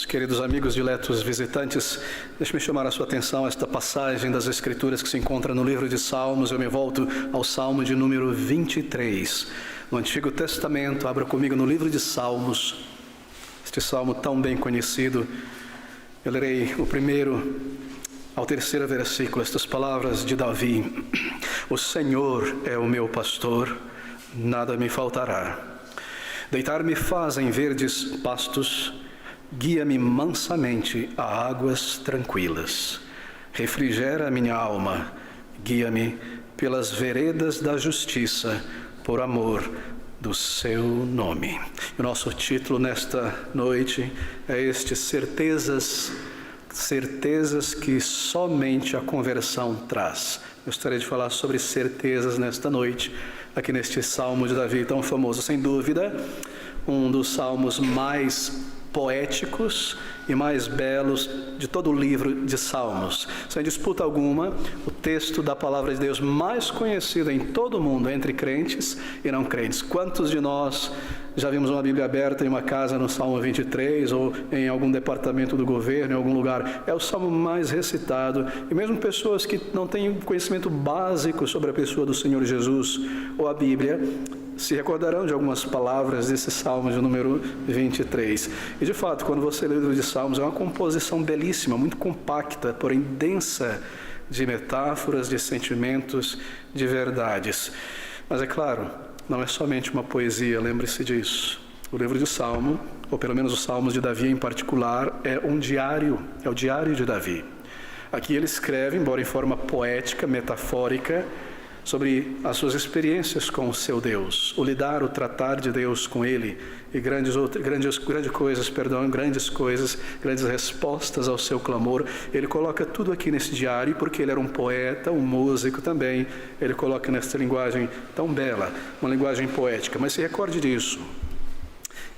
Meus queridos amigos, diletos visitantes, deixe-me chamar a sua atenção a esta passagem das Escrituras que se encontra no livro de Salmos. Eu me volto ao Salmo de número 23. No Antigo Testamento, abra comigo no livro de Salmos, este salmo tão bem conhecido. Eu lerei o primeiro ao terceiro versículo, estas palavras de Davi: O Senhor é o meu pastor, nada me faltará. Deitar-me faz em verdes pastos, guia-me mansamente a águas tranquilas. Refrigera a minha alma, guia-me pelas veredas da justiça, por amor do seu nome. O nosso título nesta noite é este: certezas que somente a conversão traz. Gostaria de falar sobre certezas nesta noite, aqui neste Salmo de Davi tão famoso. Sem dúvida, um dos salmos mais poéticos e mais belos de todo o livro de Salmos. Sem disputa alguma, o texto da palavra de Deus mais conhecido em todo o mundo, entre crentes e não crentes. Quantos de nós já vimos uma Bíblia aberta em uma casa no Salmo 23, ou em algum departamento do governo, em algum lugar? É o salmo mais recitado, e mesmo pessoas que não têm conhecimento básico sobre a pessoa do Senhor Jesus ou a Bíblia, se recordarão de algumas palavras desse Salmo de número 23. E de fato, quando você lê o livro de Salmos, é uma composição belíssima, muito compacta, porém densa de metáforas, de sentimentos, de verdades. Mas é claro, não é somente uma poesia, lembre-se disso. O livro de Salmo, ou pelo menos os Salmos de Davi em particular, é um diário, é o diário de Davi. Aqui ele escreve, embora em forma poética, metafórica, sobre as suas experiências com o seu Deus, o lidar, o tratar de Deus com ele, e grandes respostas ao seu clamor. Ele coloca tudo aqui nesse diário, porque ele era um poeta, um músico também. Ele coloca nessa linguagem tão bela, uma linguagem poética. Mas se recorde disso,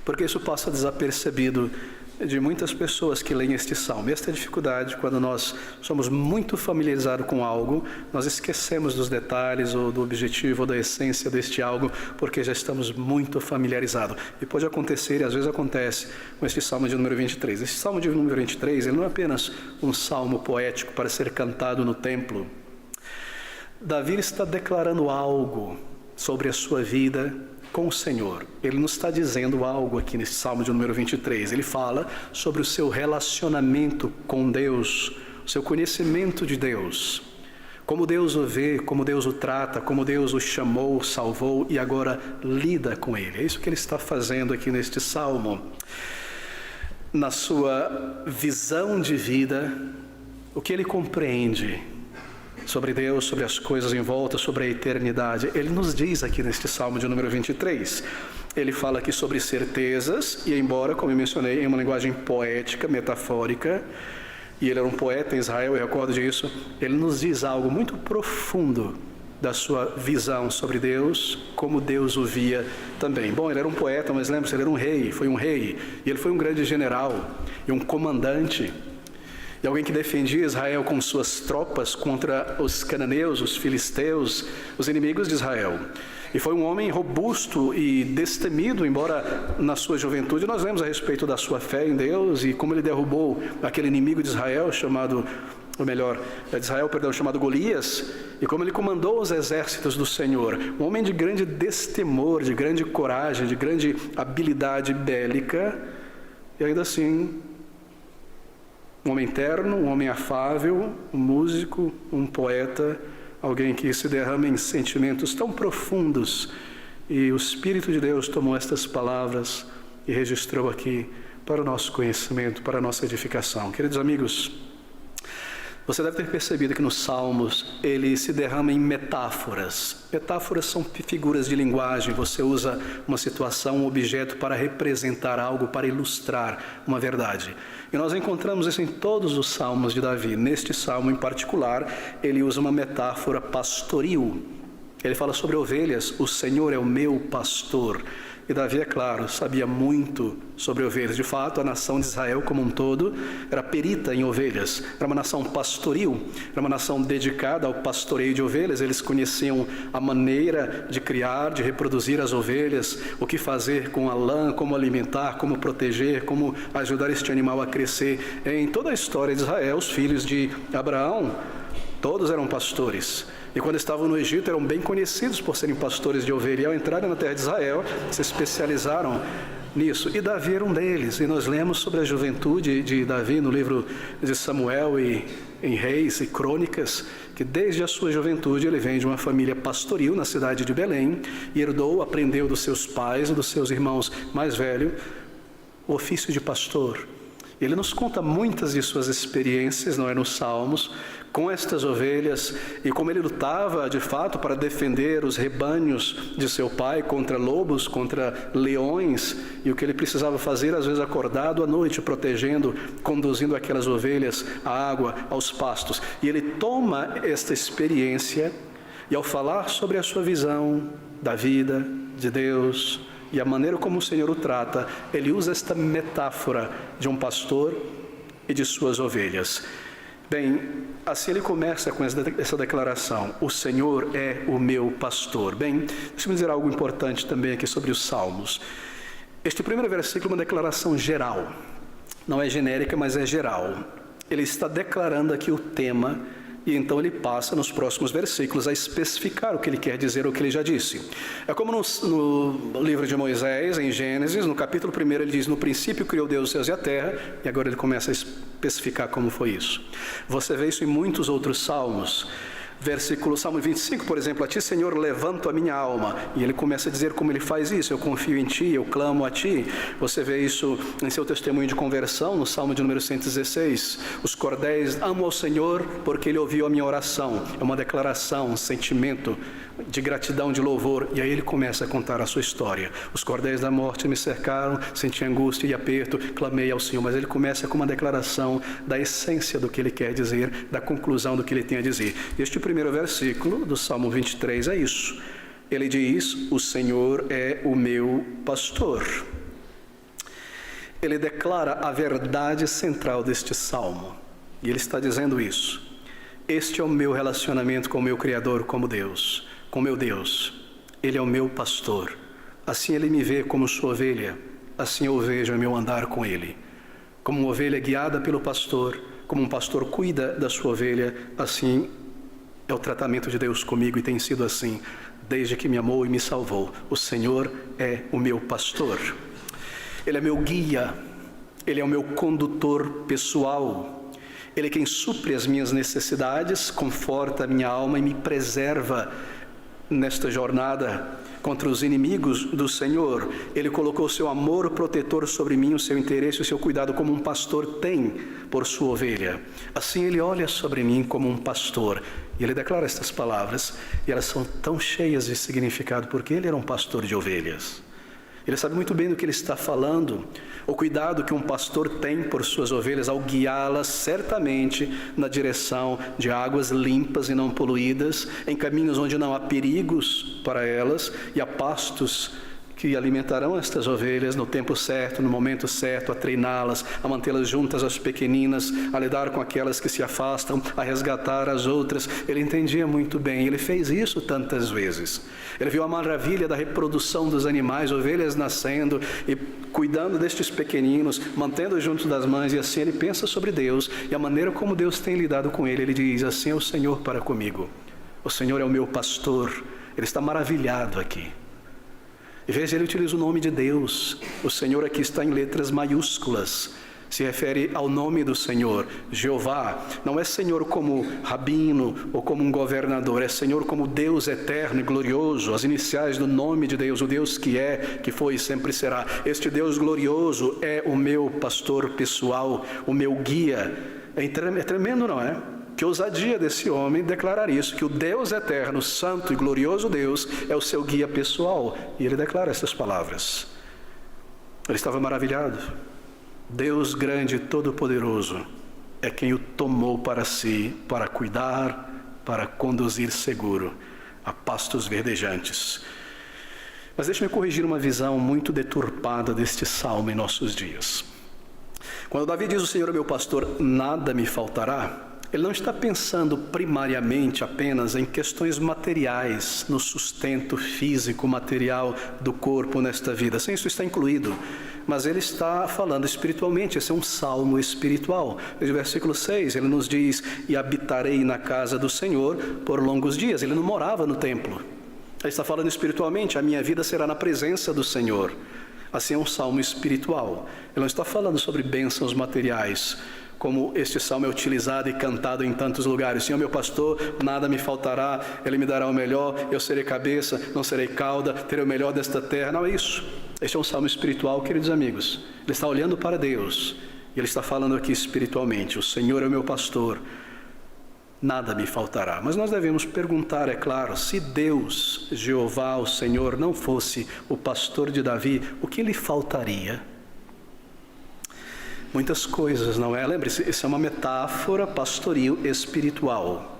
porque isso passa desapercebido de muitas pessoas que leem este salmo. Esta é a dificuldade: quando nós somos muito familiarizados com algo, nós esquecemos dos detalhes, ou do objetivo, ou da essência deste algo, porque já estamos muito familiarizados. E pode acontecer, e às vezes acontece, com este salmo de número 23. Este salmo de número 23, ele não é apenas um salmo poético para ser cantado no templo. Davi está declarando algo sobre a sua vida com o Senhor. Ele nos está dizendo algo aqui nesse Salmo de número 23. Ele fala sobre o seu relacionamento com Deus, o seu conhecimento de Deus, como Deus o vê, como Deus o trata, como Deus o chamou, salvou e agora lida com ele. É isso que ele está fazendo aqui neste Salmo. Na sua visão de vida, o que ele compreende sobre Deus, sobre as coisas em volta, sobre a eternidade, ele nos diz aqui neste Salmo de número 23. Ele fala aqui sobre certezas, e embora, como eu mencionei, em uma linguagem poética, metafórica, e ele era um poeta em Israel, eu recordo disso, ele nos diz algo muito profundo da sua visão sobre Deus, como Deus o via também. Bom, ele era um poeta, mas lembre-se, ele era um rei, foi um rei, e ele foi um grande general e um comandante, e alguém que defendia Israel com suas tropas contra os cananeus, os filisteus, os inimigos de Israel. E foi um homem robusto e destemido, embora na sua juventude nós lemos a respeito da sua fé em Deus e como ele derrubou aquele inimigo de Israel chamado Golias, e como ele comandou os exércitos do Senhor. Um homem de grande destemor, de grande coragem, de grande habilidade bélica, e ainda assim um homem terno, um homem afável, um músico, um poeta, alguém que se derrama em sentimentos tão profundos. E o Espírito de Deus tomou estas palavras e registrou aqui para o nosso conhecimento, para a nossa edificação. Queridos amigos, você deve ter percebido que nos Salmos ele se derrama em metáforas. Metáforas são figuras de linguagem. Você usa uma situação, um objeto para representar algo, para ilustrar uma verdade. E nós encontramos isso em todos os Salmos de Davi. Neste Salmo em particular, ele usa uma metáfora pastoril. Ele fala sobre ovelhas: o Senhor é o meu pastor, E Davi, é claro, sabia muito sobre ovelhas. De fato, a nação de Israel como um todo era perita em ovelhas. Era uma nação pastoril, era uma nação dedicada ao pastoreio de ovelhas. Eles conheciam a maneira de criar, de reproduzir as ovelhas, o que fazer com a lã, como alimentar, como proteger, como ajudar este animal a crescer. Em toda a história de Israel, os filhos de Abraão, todos eram pastores. E quando estavam no Egito, eram bem conhecidos por serem pastores de ovelha. E ao entrarem na terra de Israel, se especializaram nisso. E Davi era um deles. E nós lemos sobre a juventude de Davi no livro de Samuel e em Reis e Crônicas, que desde a sua juventude ele vem de uma família pastoril na cidade de Belém e herdou, aprendeu dos seus pais e dos seus irmãos mais velhos o ofício de pastor. Ele nos conta muitas de suas experiências, não é, nos Salmos, com estas ovelhas e como ele lutava de fato para defender os rebanhos de seu pai contra lobos, contra leões, e o que ele precisava fazer, às vezes acordado à noite, protegendo, conduzindo aquelas ovelhas à água, aos pastos. E ele toma esta experiência e ao falar sobre a sua visão da vida, de Deus, e a maneira como o Senhor o trata, ele usa esta metáfora de um pastor e de suas ovelhas. Bem, assim ele começa com essa declaração: o Senhor é o meu pastor. Bem, deixa eu dizer algo importante também aqui sobre os Salmos. Este primeiro versículo é uma declaração geral, não é genérica, mas é geral. Ele está declarando aqui o tema, e então ele passa nos próximos versículos a especificar o que ele quer dizer, o que ele já disse. É como no livro de Moisés, em Gênesis, no capítulo 1, ele diz: no princípio criou Deus os céus e a terra, e agora ele começa a especificar como foi isso. Você vê isso em muitos outros salmos. Salmo 25, por exemplo: a ti, Senhor, levanto a minha alma. E ele começa a dizer como ele faz isso: eu confio em ti, eu clamo a ti. Você vê isso em seu testemunho de conversão, no Salmo de número 116. Os cordéis: amo ao Senhor porque ele ouviu a minha oração. É uma declaração, um sentimento de gratidão, de louvor. E aí ele começa a contar a sua história. Os cordéis da morte me cercaram, senti angústia e aperto, clamei ao Senhor. Mas ele começa com uma declaração da essência do que ele quer dizer, da conclusão do que ele tem a dizer. Este primeiro versículo do Salmo 23 é isso. Ele diz: o Senhor é o meu pastor. Ele declara a verdade central deste salmo. E ele está dizendo isso: este é o meu relacionamento com o meu Criador, como Deus, com meu Deus. Ele é o meu pastor. Assim ele me vê como sua ovelha, assim eu o vejo em meu andar com ele. Como uma ovelha guiada pelo pastor, como um pastor cuida da sua ovelha, assim é o tratamento de Deus comigo, e tem sido assim desde que me amou e me salvou. O Senhor é o meu pastor. Ele é meu guia, ele é o meu condutor pessoal. Ele é quem supre as minhas necessidades, conforta a minha alma e me preserva nesta jornada contra os inimigos do Senhor. Ele colocou o seu amor protetor sobre mim, o seu interesse, o seu cuidado, como um pastor tem por sua ovelha. Assim ele olha sobre mim como um pastor. E ele declara estas palavras, e elas são tão cheias de significado, porque ele era um pastor de ovelhas. Ele sabe muito bem do que ele está falando, o cuidado que um pastor tem por suas ovelhas ao guiá-las certamente na direção de águas limpas e não poluídas, em caminhos onde não há perigos para elas, e há pastos que alimentarão estas ovelhas no tempo certo, no momento certo, a treiná-las, a mantê-las juntas às pequeninas, a lidar com aquelas que se afastam, a resgatar as outras. Ele entendia muito bem, ele fez isso tantas vezes. Ele viu a maravilha da reprodução dos animais, ovelhas nascendo e cuidando destes pequeninos, mantendo junto das mães, e assim ele pensa sobre Deus e a maneira como Deus tem lidado com ele. Ele diz: assim é o Senhor para comigo, o Senhor é o meu pastor. Ele está maravilhado aqui. E veja, ele utiliza o nome de Deus. O Senhor aqui está em letras maiúsculas. Se refere ao nome do Senhor, Jeová. Não é Senhor como rabino ou como um governador. É Senhor como Deus eterno e glorioso. As iniciais do nome de Deus, o Deus que é, que foi e sempre será. Este Deus glorioso é o meu pastor pessoal, o meu guia. É tremendo, não é? Que ousadia desse homem declarar isso, que o Deus eterno, santo e glorioso Deus é o seu guia pessoal. E ele declara essas palavras. Ele estava maravilhado. Deus grande e todo-poderoso é quem o tomou para si, para cuidar, para conduzir seguro a pastos verdejantes. Mas deixe-me corrigir uma visão muito deturpada deste salmo em nossos dias. Quando Davi diz: o Senhor é meu pastor, nada me faltará, ele não está pensando primariamente apenas em questões materiais, no sustento físico, material do corpo nesta vida. Sim, isso está incluído. Mas ele está falando espiritualmente, esse é um salmo espiritual. No versículo 6, ele nos diz: e habitarei na casa do Senhor por longos dias. Ele não morava no templo. Ele está falando espiritualmente: a minha vida será na presença do Senhor. Assim é um salmo espiritual. Ele não está falando sobre bênçãos materiais, como este salmo é utilizado e cantado em tantos lugares. Senhor meu pastor, nada me faltará, Ele me dará o melhor, eu serei cabeça, não serei cauda, terei o melhor desta terra. Não é isso. Este é um salmo espiritual, queridos amigos. Ele está olhando para Deus e ele está falando aqui espiritualmente: o Senhor é o meu pastor, nada me faltará. Mas nós devemos perguntar, é claro, se Deus, Jeová, o Senhor, não fosse o pastor de Davi, o que lhe faltaria? Muitas coisas, não é? Lembre-se, isso é uma metáfora pastoril espiritual.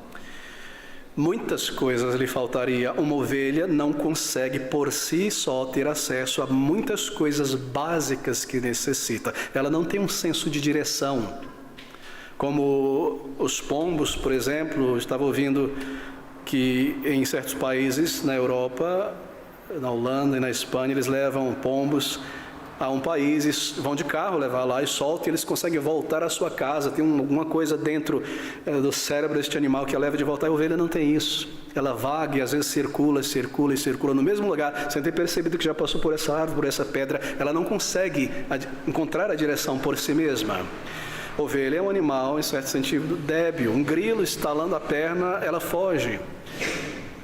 Muitas coisas lhe faltaria. Uma ovelha não consegue por si só ter acesso a muitas coisas básicas que necessita. Ela não tem um senso de direção. Como os pombos, por exemplo, eu estava ouvindo que em certos países na Europa, na Holanda e na Espanha, eles levam pombos a um país e vão de carro levar lá e soltam, e eles conseguem voltar à sua casa. Tem alguma coisa dentro do cérebro deste animal que a leva de volta. A ovelha não tem isso. Ela vaga e às vezes circula no mesmo lugar, sem ter percebido que já passou por essa árvore, por essa pedra. Ela não consegue encontrar a direção por si mesma. Ovelha é um animal, em certo sentido, débil. Um grilo estalando a perna, ela foge.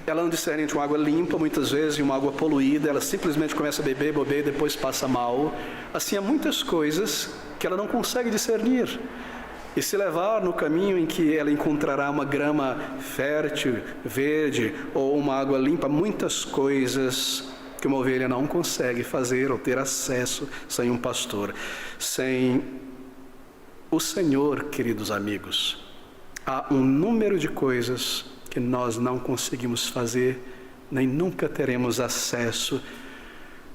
Ela não discerne entre uma água limpa, muitas vezes, e uma água poluída. Ela simplesmente começa a beber e depois passa mal. Assim, há muitas coisas que ela não consegue discernir. E se levar no caminho em que ela encontrará uma grama fértil, verde, ou uma água limpa, muitas coisas que uma ovelha não consegue fazer ou ter acesso sem um pastor. Sem o Senhor, queridos amigos, há um número de coisas que nós não conseguimos fazer, nem nunca teremos acesso.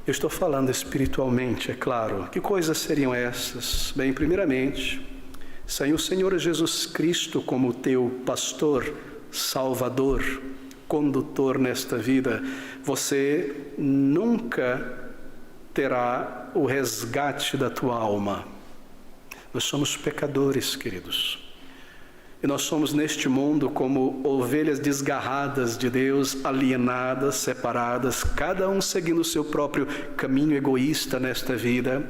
Eu estou falando espiritualmente, é claro. Que coisas seriam essas? Bem, primeiramente, sem o Senhor Jesus Cristo como teu pastor, salvador, condutor nesta vida, você nunca terá o resgate da tua alma. Nós somos pecadores, queridos. E nós somos neste mundo como ovelhas desgarradas de Deus, alienadas, separadas, cada um seguindo o seu próprio caminho egoísta nesta vida,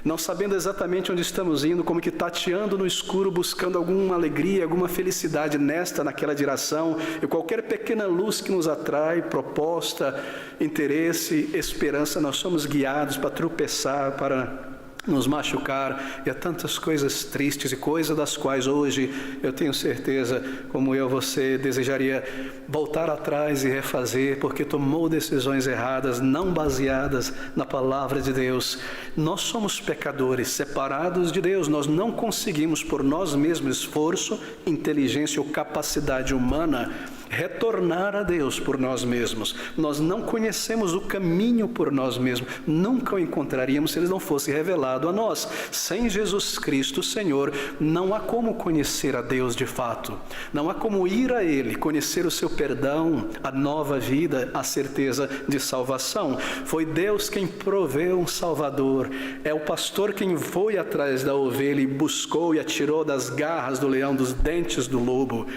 não sabendo exatamente onde estamos indo, como que tateando no escuro, buscando alguma alegria, alguma felicidade naquela direção, e qualquer pequena luz que nos atrai, proposta, interesse, esperança, nós somos guiados para tropeçar, para nos machucar, e há tantas coisas tristes e coisas das quais hoje eu tenho certeza, como você desejaria voltar atrás e refazer, porque tomou decisões erradas, não baseadas na palavra de Deus. Nós somos pecadores, separados de Deus. Nós não conseguimos por nós mesmos esforço, inteligência ou capacidade humana retornar a Deus por nós mesmos. Nós não conhecemos o caminho por nós mesmos, nunca o encontraríamos se ele não fosse revelado a nós. Sem Jesus Cristo, Senhor, não há como conhecer a Deus de fato, não há como ir a Ele, conhecer o seu perdão, a nova vida, a certeza de salvação. Foi Deus quem proveu um Salvador, é o pastor quem foi atrás da ovelha e buscou e a tirou das garras do leão, dos dentes do lobo.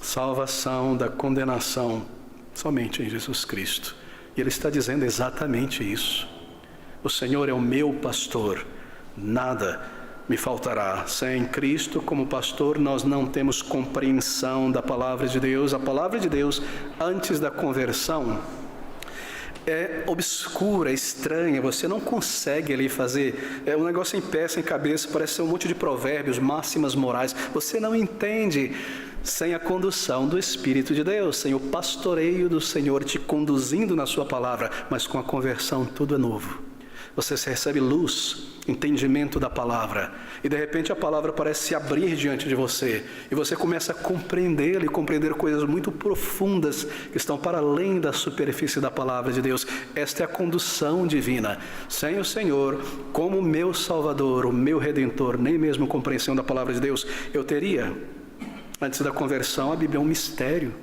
Salvação da condenação somente em Jesus Cristo. E Ele está dizendo exatamente isso. O Senhor é o meu pastor, nada me faltará. Sem Cristo como pastor, nós não temos compreensão da palavra de Deus. A palavra de Deus, antes da conversão, é obscura, é estranha, você não consegue ali fazer, é um negócio em pé, sem cabeça, parece ser um monte de provérbios, máximas morais, você não entende sem a condução do Espírito de Deus, sem o pastoreio do Senhor te conduzindo na sua palavra. Mas com a conversão tudo é novo. Você recebe luz, entendimento da palavra, e de repente a palavra parece se abrir diante de você, e você começa a compreendê-la e compreender coisas muito profundas que estão para além da superfície da palavra de Deus. Esta é a condução divina. Sem o Senhor como meu Salvador, o meu Redentor, nem mesmo compreensão da palavra de Deus eu teria. Antes da conversão, a Bíblia é um mistério.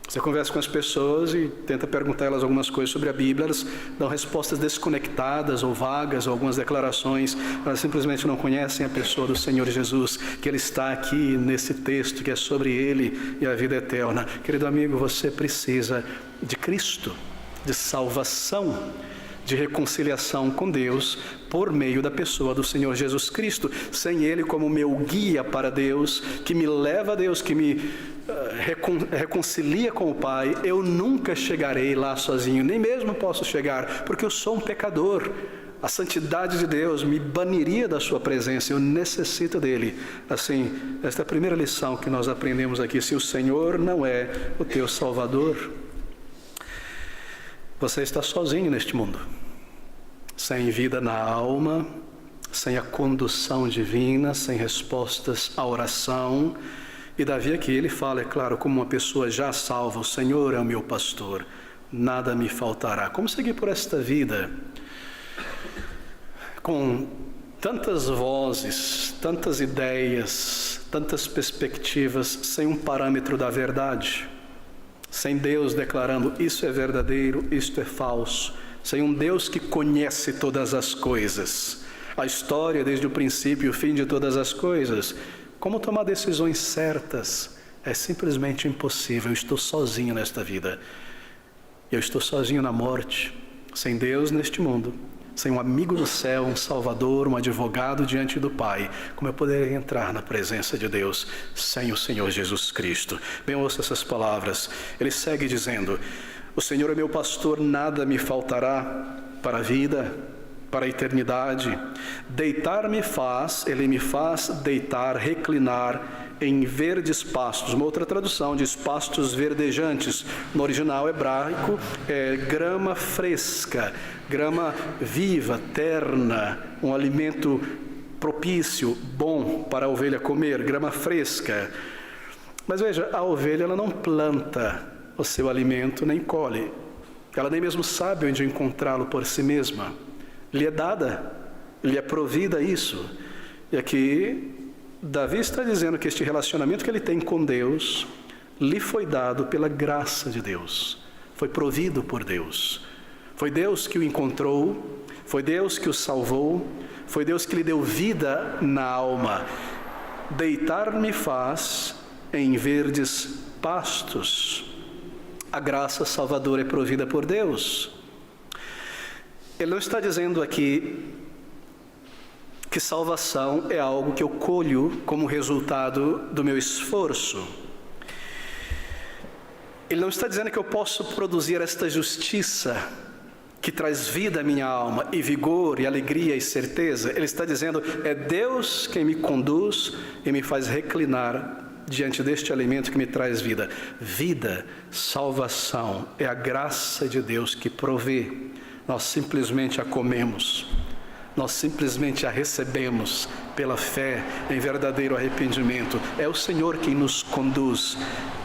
Você conversa com as pessoas e tenta perguntar a elas algumas coisas sobre a Bíblia, elas dão respostas desconectadas ou vagas, ou algumas declarações, elas simplesmente não conhecem a pessoa do Senhor Jesus, que Ele está aqui nesse texto, que é sobre Ele e a vida eterna. Querido amigo, você precisa de Cristo, de salvação, de reconciliação com Deus por meio da pessoa do Senhor Jesus Cristo. Sem Ele como meu guia para Deus, que me leva a Deus, que me reconcilia com o Pai, eu nunca chegarei lá sozinho, nem mesmo posso chegar, porque eu sou um pecador. A santidade de Deus me baniria da sua presença, eu necessito dele. Assim, esta é a primeira lição que nós aprendemos aqui. Se o Senhor não é o teu Salvador, você está sozinho neste mundo, sem vida na alma, sem a condução divina, sem respostas à oração. E Davi aqui, ele fala, é claro, como uma pessoa já salva: o Senhor é o meu pastor, nada me faltará. Como seguir por esta vida com tantas vozes, tantas ideias, tantas perspectivas, sem um parâmetro da verdade? Sem Deus declarando, isso é verdadeiro, isto é falso. Sem um Deus que conhece todas as coisas, a história desde o princípio e o fim de todas as coisas. Como tomar decisões certas? É simplesmente impossível. Eu estou sozinho nesta vida. Eu estou sozinho na morte. Sem Deus neste mundo. Sem um amigo no céu, um Salvador, um advogado diante do Pai. Como eu poderia entrar na presença de Deus sem o Senhor Jesus Cristo? Bem, ouça essas palavras. Ele segue dizendo: o Senhor é meu pastor, nada me faltará para a vida, para a eternidade. Ele me faz deitar, reclinar em verdes pastos. Uma outra tradução diz pastos verdejantes. No original hebraico é grama fresca, grama viva, terna, um alimento propício, bom para a ovelha comer, grama fresca. Mas veja, a ovelha ela não planta o seu alimento nem colhe. Ela nem mesmo sabe onde encontrá-lo por si mesma. Lhe é dada, lhe é provida isso. E aqui Davi está dizendo que este relacionamento que ele tem com Deus lhe foi dado pela graça de Deus, foi provido por Deus. Foi Deus que o encontrou, foi Deus que o salvou, foi Deus que lhe deu vida na alma. Deitar-me faz em verdes pastos. A graça salvadora é provida por Deus. Ele não está dizendo aqui que salvação é algo que eu colho como resultado do meu esforço. Ele não está dizendo que eu posso produzir esta justiça que traz vida à minha alma, e vigor, e alegria, e certeza. Ele está dizendo, é Deus quem me conduz e me faz reclinar diante deste alimento que me traz vida. Vida, salvação, é a graça de Deus que provê. Nós simplesmente a comemos. Nós simplesmente a recebemos pela fé em verdadeiro arrependimento. É o Senhor quem nos conduz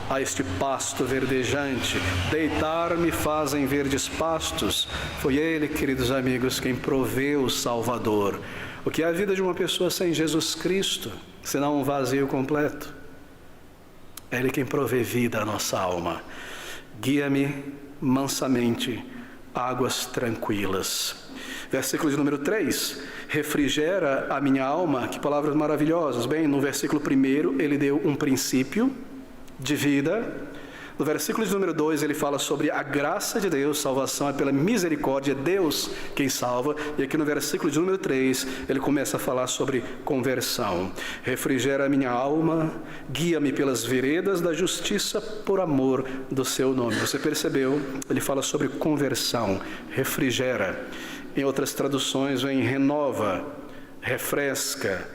a este pasto verdejante. Deitar-me faz em verdes pastos. Foi Ele, queridos amigos, quem proveu o Salvador. O que é a vida de uma pessoa sem Jesus Cristo, senão um vazio completo? É Ele quem provê vida à nossa alma. Guia-me mansamente, águas tranquilas. Versículo de número 3, refrigera a minha alma. Que palavras maravilhosas. Bem, no versículo 1 ele deu um princípio de vida. No versículo de número 2 ele fala sobre a graça de Deus, salvação é pela misericórdia, Deus quem salva. E aqui no versículo de número 3 ele começa a falar sobre conversão. Refrigera a minha alma, guia-me pelas veredas da justiça por amor do seu nome. Você percebeu? Ele fala sobre conversão, refrigera. Em outras traduções vem renova, refresca,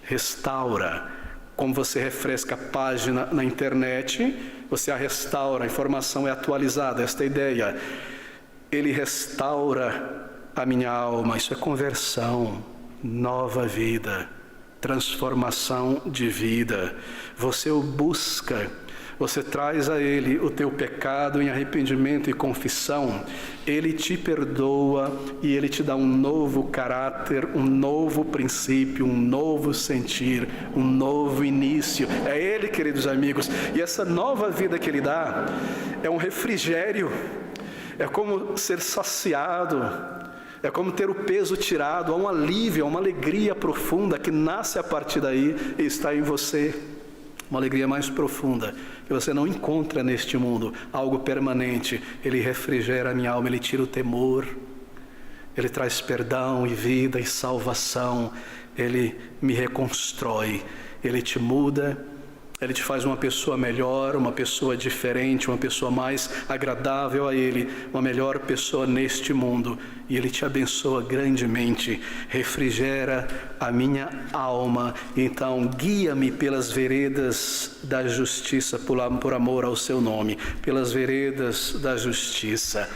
restaura. Como você refresca a página na internet, você a restaura, a informação é atualizada. Esta ideia, Ele restaura a minha alma. Isso é conversão, nova vida, transformação de vida. Você o busca, você traz a Ele o teu pecado em arrependimento e confissão. Ele te perdoa e Ele te dá um novo caráter, um novo princípio, um novo sentir, um novo início. É Ele, queridos amigos, e essa nova vida que Ele dá é um refrigério, é como ser saciado, é como ter o peso tirado, há um alívio, há uma alegria profunda que nasce a partir daí e está em você. Uma alegria mais profunda, que você não encontra neste mundo, algo permanente. Ele refrigera a minha alma, Ele tira o temor, Ele traz perdão e vida e salvação, Ele me reconstrói, Ele te muda, Ele te faz uma pessoa melhor, uma pessoa diferente, uma pessoa mais agradável a Ele, uma melhor pessoa neste mundo. E Ele te abençoa grandemente, refrigera a minha alma. Então guia-me pelas veredas da justiça, por amor ao seu nome, pelas veredas da justiça.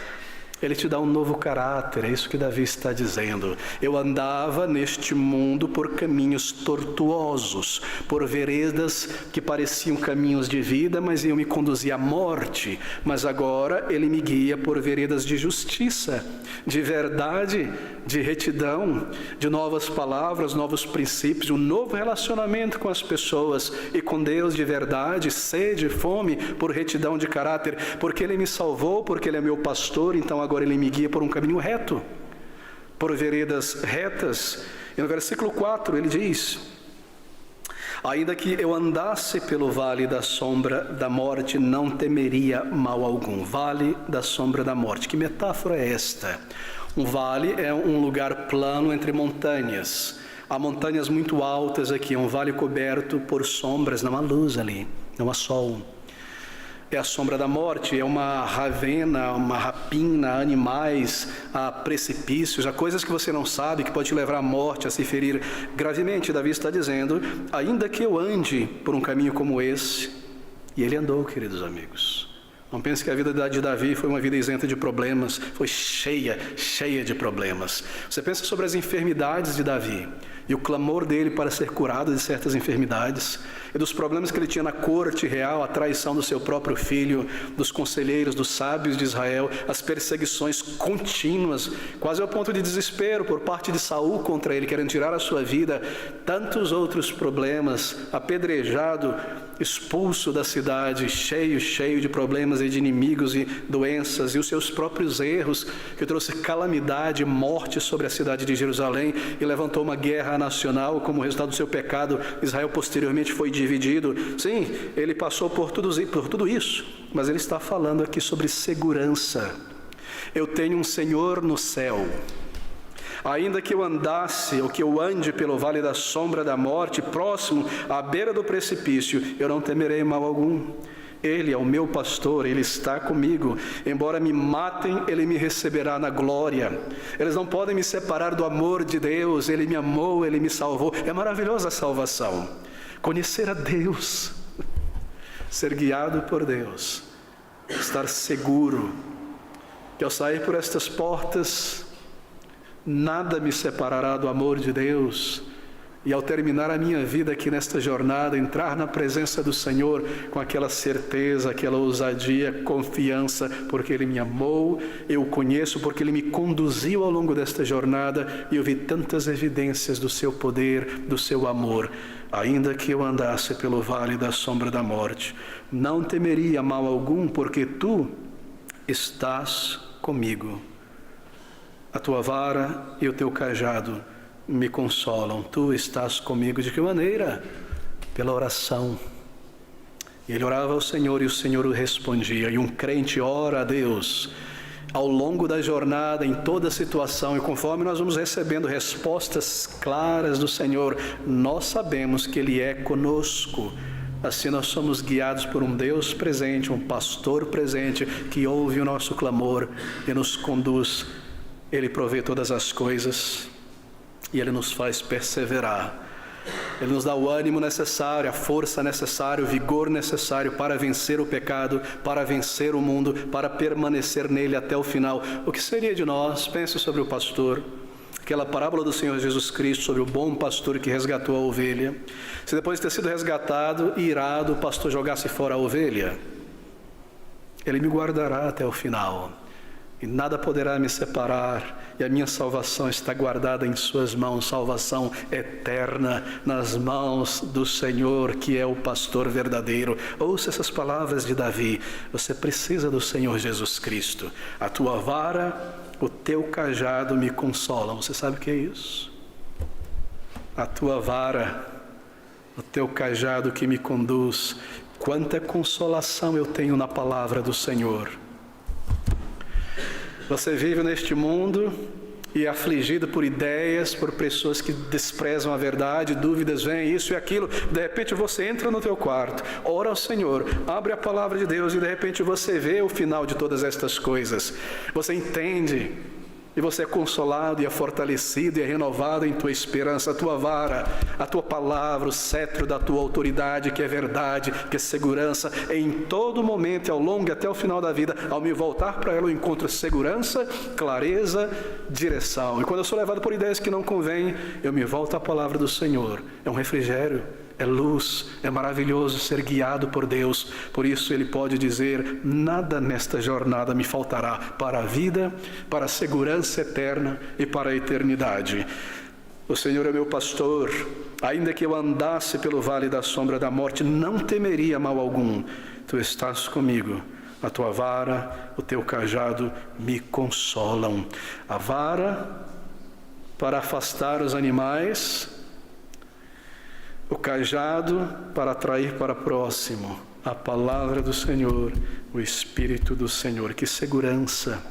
Ele te dá um novo caráter, é isso que Davi está dizendo. Eu andava neste mundo por caminhos tortuosos, por veredas que pareciam caminhos de vida, mas iam me conduzir à morte. Mas agora Ele me guia por veredas de justiça, de verdade, de retidão, de novas palavras, novos princípios, de um novo relacionamento com as pessoas e com Deus de verdade, sede, fome por retidão de caráter, porque Ele me salvou, porque Ele é meu pastor, então agora Ele me guia por um caminho reto, por veredas retas. E no versículo 4 Ele diz: ainda que eu andasse pelo vale da sombra da morte, não temeria mal algum. Vale da sombra da morte, que metáfora é esta? Um vale é um lugar plano entre montanhas. Há montanhas muito altas aqui, é um vale coberto por sombras, não há luz ali, não há sol. É a sombra da morte, é uma ravena, uma rapina, animais, há precipícios, há coisas que você não sabe, que pode te levar à morte, a se ferir gravemente. Davi está dizendo, ainda que eu ande por um caminho como esse, e ele andou, queridos amigos. Não pense que a vida de Davi foi uma vida isenta de problemas, foi cheia de problemas. Você pensa sobre as enfermidades de Davi e o clamor dele para ser curado de certas enfermidades, e dos problemas que ele tinha na corte real, a traição do seu próprio filho, dos conselheiros, dos sábios de Israel, as perseguições contínuas, quase ao ponto de desespero por parte de Saul contra ele, querendo tirar a sua vida, tantos outros problemas, apedrejado, expulso da cidade, cheio de problemas e de inimigos e doenças, e os seus próprios erros, que trouxe calamidade e morte sobre a cidade de Jerusalém e levantou uma guerra nacional. Como resultado do seu pecado, Israel posteriormente foi dividido. Sim, ele passou por tudo isso, mas ele está falando aqui sobre segurança. Eu tenho um Senhor no céu. Ainda que eu andasse, ou que eu ande pelo vale da sombra da morte, próximo à beira do precipício, eu não temerei mal algum. Ele é o meu pastor, Ele está comigo. Embora me matem, Ele me receberá na glória. Eles não podem me separar do amor de Deus. Ele me amou, Ele me salvou. É maravilhosa a salvação. Conhecer a Deus, ser guiado por Deus, estar seguro que ao sair por estas portas, nada me separará do amor de Deus. E ao terminar a minha vida aqui nesta jornada, entrar na presença do Senhor com aquela certeza, aquela ousadia, confiança, porque Ele me amou, eu o conheço, porque Ele me conduziu ao longo desta jornada e eu vi tantas evidências do seu poder, do seu amor. Ainda que eu andasse pelo vale da sombra da morte, não temeria mal algum, porque Tu estás comigo. A Tua vara e o Teu cajado me consolam. Tu estás comigo. De que maneira? Pela oração. E ele orava ao Senhor e o Senhor o respondia. E um crente ora a Deus ao longo da jornada, em toda situação, e conforme nós vamos recebendo respostas claras do Senhor, nós sabemos que Ele é conosco. Assim nós somos guiados por um Deus presente, um pastor presente, que ouve o nosso clamor e nos conduz. Ele provê todas as coisas e Ele nos faz perseverar. Ele nos dá o ânimo necessário, a força necessária, o vigor necessário para vencer o pecado, para vencer o mundo, para permanecer nele até o final. O que seria de nós? Pense sobre o pastor. Aquela parábola do Senhor Jesus Cristo sobre o bom pastor que resgatou a ovelha. Se depois de ter sido resgatado, irado, o pastor jogasse fora a ovelha, ele me guardará até o final. E nada poderá me separar, e a minha salvação está guardada em suas mãos, salvação eterna nas mãos do Senhor, que é o pastor verdadeiro. Ouça essas palavras de Davi: você precisa do Senhor Jesus Cristo. A tua vara, o teu cajado me consolam. Você sabe o que é isso? A tua vara, o teu cajado que me conduz. Quanta consolação eu tenho na palavra do Senhor. Você vive neste mundo e é afligido por ideias, por pessoas que desprezam a verdade, dúvidas vêm, isso e aquilo. De repente você entra no teu quarto, ora ao Senhor, abre a palavra de Deus e de repente você vê o final de todas estas coisas. Você entende e você é consolado e é fortalecido e é renovado em tua esperança. A tua vara, a tua palavra, o cetro da tua autoridade, que é verdade, que é segurança, em todo momento, ao longo e até o final da vida. Ao me voltar para ela, eu encontro segurança, clareza, direção. E quando eu sou levado por ideias que não convêm, eu me volto à palavra do Senhor. É um refrigério, é luz, é maravilhoso ser guiado por Deus. Por isso ele pode dizer: nada nesta jornada me faltará para a vida, para a segurança eterna e para a eternidade. O Senhor é meu pastor, ainda que eu andasse pelo vale da sombra da morte, não temeria mal algum. Tu estás comigo, a tua vara, o teu cajado me consolam. A vara para afastar os animais, o cajado para atrair para próximo, a palavra do Senhor, o Espírito do Senhor. Que segurança,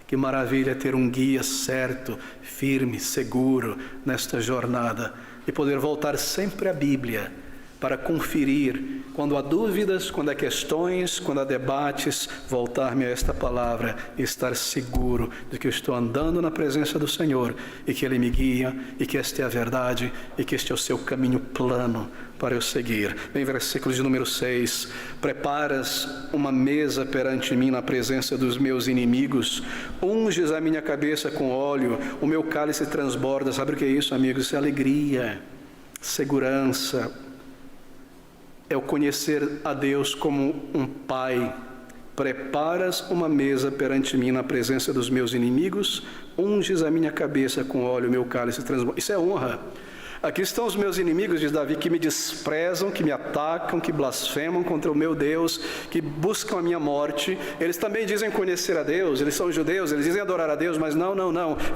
que maravilha ter um guia certo, firme, seguro nesta jornada e poder voltar sempre à Bíblia para conferir, quando há dúvidas, quando há questões, quando há debates, voltar-me a esta palavra e estar seguro de que eu estou andando na presença do Senhor e que Ele me guia e que esta é a verdade e que este é o seu caminho plano para eu seguir. Em versículo de número 6, preparas uma mesa perante mim na presença dos meus inimigos, unges a minha cabeça com óleo, o meu cálice transborda. Sabe o que é isso, amigos? Isso é alegria, segurança. É o conhecer a Deus como um Pai. Preparas uma mesa perante mim na presença dos meus inimigos, unges a minha cabeça com óleo, o meu cálice transborda. Isso é honra. Aqui estão os meus inimigos, diz Davi, que me desprezam, que me atacam, que blasfemam contra o meu Deus, que buscam a minha morte. Eles também dizem conhecer a Deus, eles são judeus, eles dizem adorar a Deus, mas não,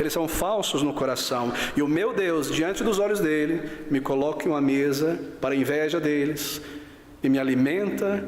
eles são falsos no coração. E o meu Deus, diante dos olhos dele, me coloca em uma mesa para a inveja deles, e me alimenta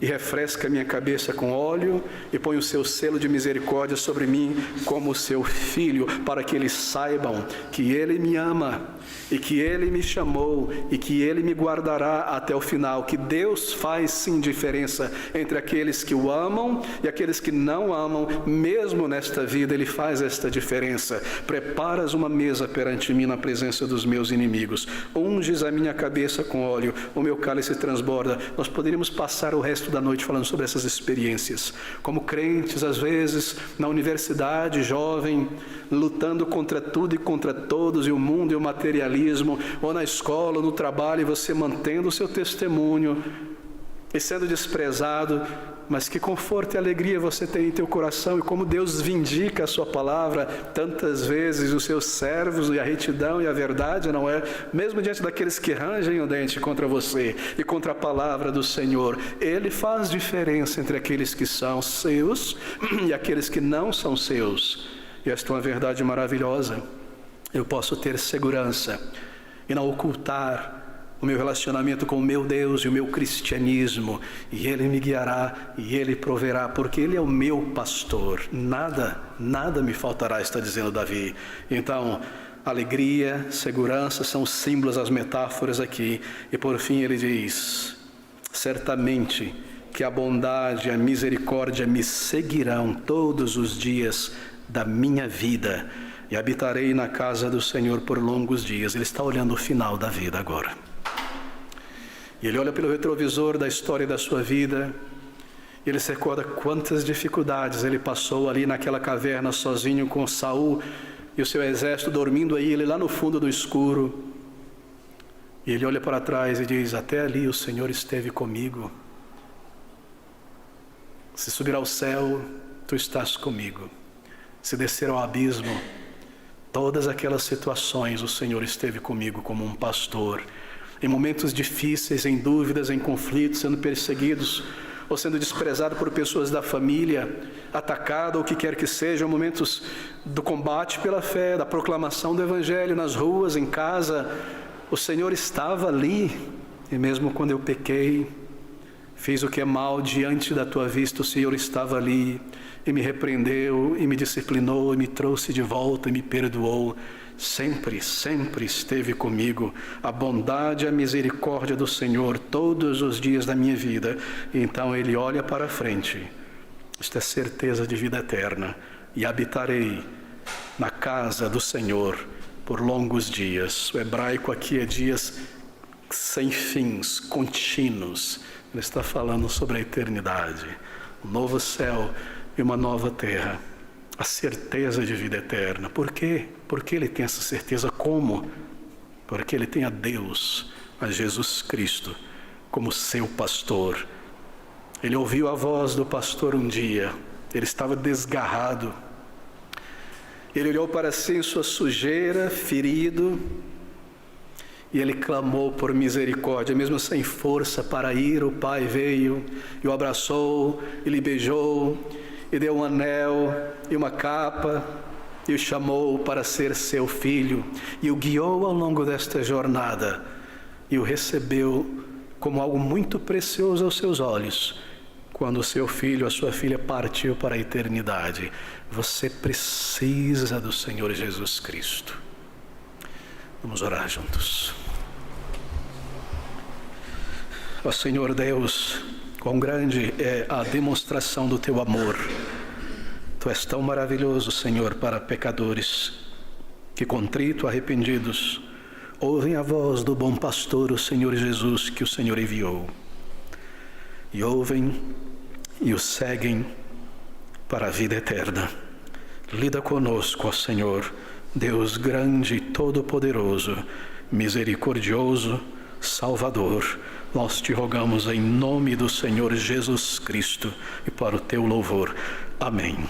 e refresca minha cabeça com óleo e põe o seu selo de misericórdia sobre mim como seu filho, para que eles saibam que Ele me ama e que Ele me chamou e que Ele me guardará até o final, que Deus faz sim diferença entre aqueles que o amam e aqueles que não amam. Mesmo nesta vida Ele faz esta diferença. Preparas uma mesa perante mim na presença dos meus inimigos, unges a minha cabeça com óleo, o meu cálice transborda. Nós poderíamos passar o resto da noite falando sobre essas experiências, como crentes, às vezes, na universidade, jovem, lutando contra tudo e contra todos, e o mundo e o materialismo, ou na escola, ou no trabalho, e você mantendo o seu testemunho, e sendo desprezado, mas que conforto e alegria você tem em teu coração, e como Deus vindica a sua palavra tantas vezes, os seus servos, e a retidão e a verdade, não é? Mesmo diante daqueles que rangem o dente contra você e contra a palavra do Senhor, Ele faz diferença entre aqueles que são seus e aqueles que não são seus. E esta é uma verdade maravilhosa. Eu posso ter segurança e não ocultar o meu relacionamento com o meu Deus e o meu cristianismo, e Ele me guiará e Ele proverá, porque Ele é o meu pastor. Nada me faltará, está dizendo Davi. Então, alegria, segurança são os símbolos, as metáforas aqui. E por fim ele diz: certamente que a bondade e a misericórdia me seguirão todos os dias da minha vida, e habitarei na casa do Senhor por longos dias. Ele está olhando o final da vida agora. E ele olha pelo retrovisor da história da sua vida, e ele se recorda quantas dificuldades ele passou ali naquela caverna sozinho com Saul e o seu exército dormindo aí, ele lá no fundo do escuro. E ele olha para trás e diz: até ali o Senhor esteve comigo. Se subir ao céu, tu estás comigo. Se descer ao abismo, todas aquelas situações o Senhor esteve comigo como um pastor. Em momentos difíceis, em dúvidas, em conflitos, sendo perseguidos ou sendo desprezado por pessoas da família, atacado ou o que quer que seja, momentos do combate pela fé, da proclamação do Evangelho nas ruas, em casa, o Senhor estava ali. E mesmo quando eu pequei, fiz o que é mal diante da tua vista, o Senhor estava ali e me repreendeu, e me disciplinou, e me trouxe de volta, e me perdoou. Sempre, sempre esteve comigo a bondade e a misericórdia do Senhor todos os dias da minha vida. E então ele olha para frente. Esta é certeza de vida eterna. E habitarei na casa do Senhor por longos dias. O hebraico aqui é dias sem fins, contínuos. Ele está falando sobre a eternidade, um novo céu e uma nova terra, a certeza de vida eterna. Por quê? Porque ele tem essa certeza. Como? Porque ele tem a Deus, a Jesus Cristo, como seu pastor. Ele ouviu a voz do pastor um dia, ele estava desgarrado. Ele olhou para si em sua sujeira, ferido, e ele clamou por misericórdia, mesmo sem força para ir. O pai veio e o abraçou, e lhe beijou, e deu um anel e uma capa, e o chamou para ser seu filho, e o guiou ao longo desta jornada, e o recebeu como algo muito precioso aos seus olhos, quando o seu filho, a sua filha partiu para a eternidade. Você precisa do Senhor Jesus Cristo. Vamos orar juntos. Ó Senhor Deus, quão grande é a demonstração do teu amor. Tu és tão maravilhoso, Senhor, para pecadores que, contrito, arrependidos, ouvem a voz do bom pastor, o Senhor Jesus, que o Senhor enviou, e ouvem e o seguem para a vida eterna. Lida conosco, ó Senhor, Deus grande e todo-poderoso, misericordioso, Salvador. Nós te rogamos em nome do Senhor Jesus Cristo e para o teu louvor. Amém.